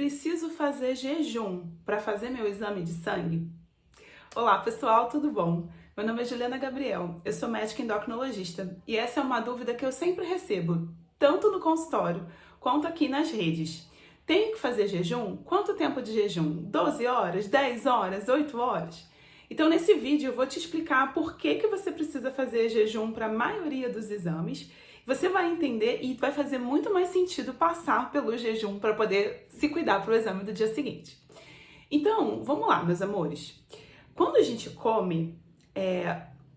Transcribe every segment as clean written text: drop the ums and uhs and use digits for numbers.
Preciso fazer jejum para fazer meu exame de sangue? Olá pessoal, tudo bom? Meu nome é Juliana Gabriel, eu sou médica endocrinologista e essa é uma dúvida que eu sempre recebo, tanto no consultório quanto aqui nas redes. Tenho que fazer jejum? Quanto tempo de jejum? 12 horas? 10 horas? 8 horas? Então nesse vídeo eu vou te explicar por que você precisa fazer jejum para a maioria dos exames. Você vai entender e vai fazer muito mais sentido passar pelo jejum para poder se cuidar para o exame do dia seguinte. Então, vamos lá, meus amores. Quando a gente come,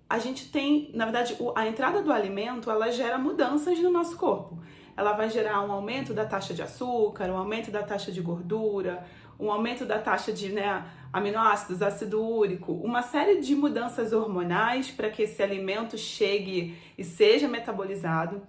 a gente tem, na verdade, a entrada do alimento, ela gera mudanças no nosso corpo. Ela vai gerar um aumento da taxa de açúcar, um aumento da taxa de gordura, um aumento da taxa de aminoácidos, ácido úrico, uma série de mudanças hormonais para que esse alimento chegue e seja metabolizado.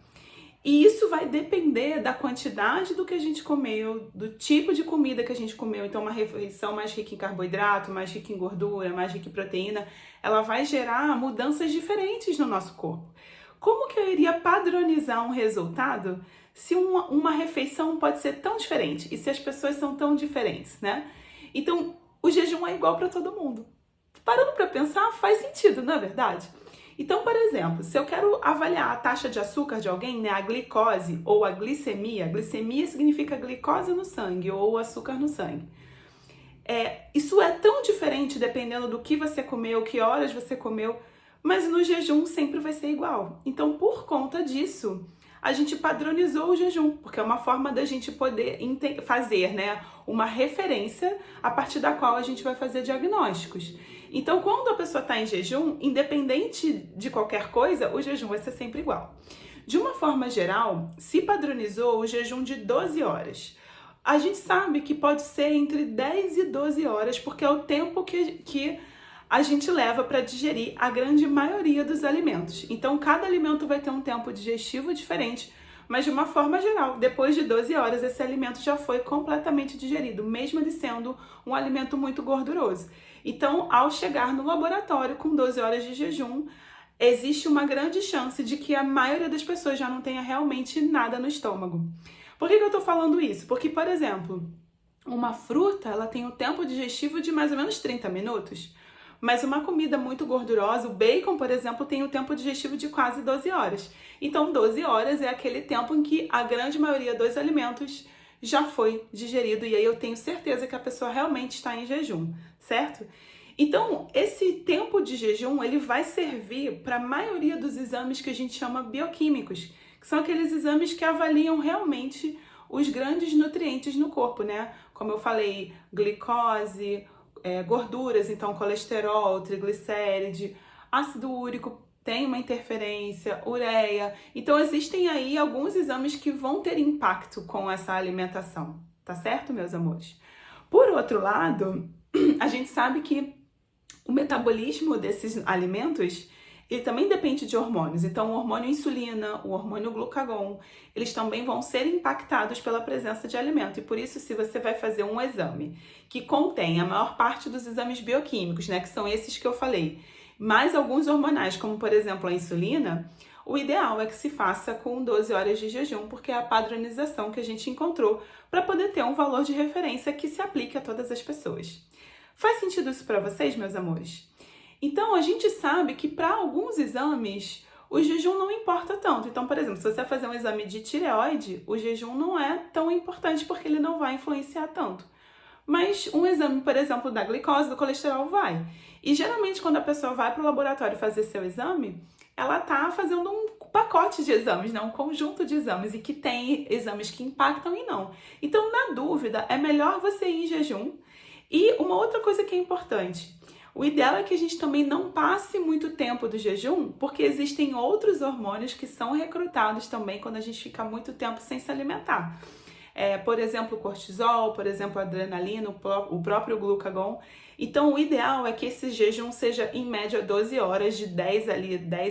E isso vai depender da quantidade do que a gente comeu, do tipo de comida que a gente comeu. Então, uma refeição mais rica em carboidrato, mais rica em gordura, mais rica em proteína, ela vai gerar mudanças diferentes no nosso corpo. Como que eu iria padronizar um resultado se uma refeição pode ser tão diferente e se as pessoas são tão diferentes, né? Então, o jejum é igual para todo mundo. Parando para pensar, faz sentido, não é verdade? Então, por exemplo, se eu quero avaliar a taxa de açúcar de alguém, né, a glicose ou a glicemia significa glicose no sangue ou açúcar no sangue. Isso é tão diferente dependendo do que você comeu, que horas você comeu, mas no jejum sempre vai ser igual. Então, por conta disso, a gente padronizou o jejum, porque é uma forma da gente poder fazer, né, uma referência a partir da qual a gente vai fazer diagnósticos. Então, quando a pessoa está em jejum, independente de qualquer coisa, o jejum vai ser sempre igual. De uma forma geral, se padronizou o jejum de 12 horas. A gente sabe que pode ser entre 10 e 12 horas, porque é o tempo que a gente leva para digerir a grande maioria dos alimentos. Então, cada alimento vai ter um tempo digestivo diferente, mas de uma forma geral, depois de 12 horas, esse alimento já foi completamente digerido, mesmo ele sendo um alimento muito gorduroso. Então, ao chegar no laboratório com 12 horas de jejum, existe uma grande chance de que a maioria das pessoas já não tenha realmente nada no estômago. Por que eu estou falando isso? Porque, por exemplo, uma fruta, ela tem um tempo digestivo de mais ou menos 30 minutos. Mas uma comida muito gordurosa, o bacon, por exemplo, tem um tempo digestivo de quase 12 horas. Então, 12 horas é aquele tempo em que a grande maioria dos alimentos já foi digerido. E aí eu tenho certeza que a pessoa realmente está em jejum, certo? Então, esse tempo de jejum, ele vai servir para a maioria dos exames que a gente chama bioquímicos, que são aqueles exames que avaliam realmente os grandes nutrientes no corpo, né? Como eu falei, glicose, gorduras, então colesterol, triglicéride, ácido úrico tem uma interferência, ureia. Então existem aí alguns exames que vão ter impacto com essa alimentação, tá certo, meus amores? Por outro lado, a gente sabe que o metabolismo desses alimentos, ele também depende de hormônios. Então, o hormônio insulina, o hormônio glucagon, eles também vão ser impactados pela presença de alimento. E por isso, se você vai fazer um exame que contém a maior parte dos exames bioquímicos, né, que são esses que eu falei, mais alguns hormonais, como por exemplo a insulina, o ideal é que se faça com 12 horas de jejum, porque é a padronização que a gente encontrou para poder ter um valor de referência que se aplique a todas as pessoas. Faz sentido isso para vocês, meus amores? Então, a gente sabe que para alguns exames, o jejum não importa tanto. Então, por exemplo, se você vai fazer um exame de tireoide, o jejum não é tão importante porque ele não vai influenciar tanto. Mas um exame, por exemplo, da glicose, do colesterol, vai. E geralmente, quando a pessoa vai para o laboratório fazer seu exame, ela está fazendo um pacote de exames, né? Um conjunto de exames, e que tem exames que impactam e não. Então, na dúvida, é melhor você ir em jejum. E uma outra coisa que é importante, o ideal é que a gente também não passe muito tempo do jejum, porque existem outros hormônios que são recrutados também quando a gente fica muito tempo sem se alimentar. Por exemplo, o cortisol, por exemplo, a adrenalina, o próprio glucagon. Então, o ideal é que esse jejum seja, em média, 12 horas, de 10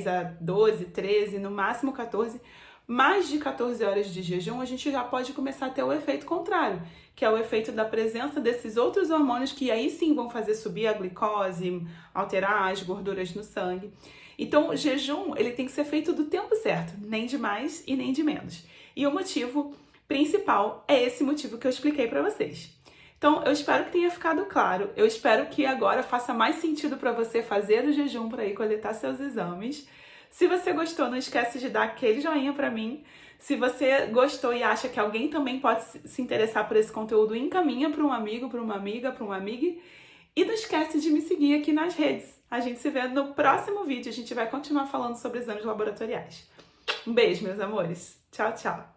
a 12, 13, no máximo 14. Mais de 14 horas de jejum, a gente já pode começar a ter o efeito contrário, que é o efeito da presença desses outros hormônios que aí sim vão fazer subir a glicose, alterar as gorduras no sangue. Então, o jejum, ele tem que ser feito do tempo certo, nem de mais e nem de menos. E o motivo principal é esse motivo que eu expliquei para vocês. Então, eu espero que tenha ficado claro. Eu espero que agora faça mais sentido para você fazer o jejum para ir coletar seus exames. Se você gostou, não esquece de dar aquele joinha para mim. Se você gostou e acha que alguém também pode se interessar por esse conteúdo, encaminha para um amigo, para uma amiga, para uma amiga. E não esquece de me seguir aqui nas redes. A gente se vê no próximo vídeo. A gente vai continuar falando sobre exames laboratoriais. Um beijo, meus amores. Tchau, tchau.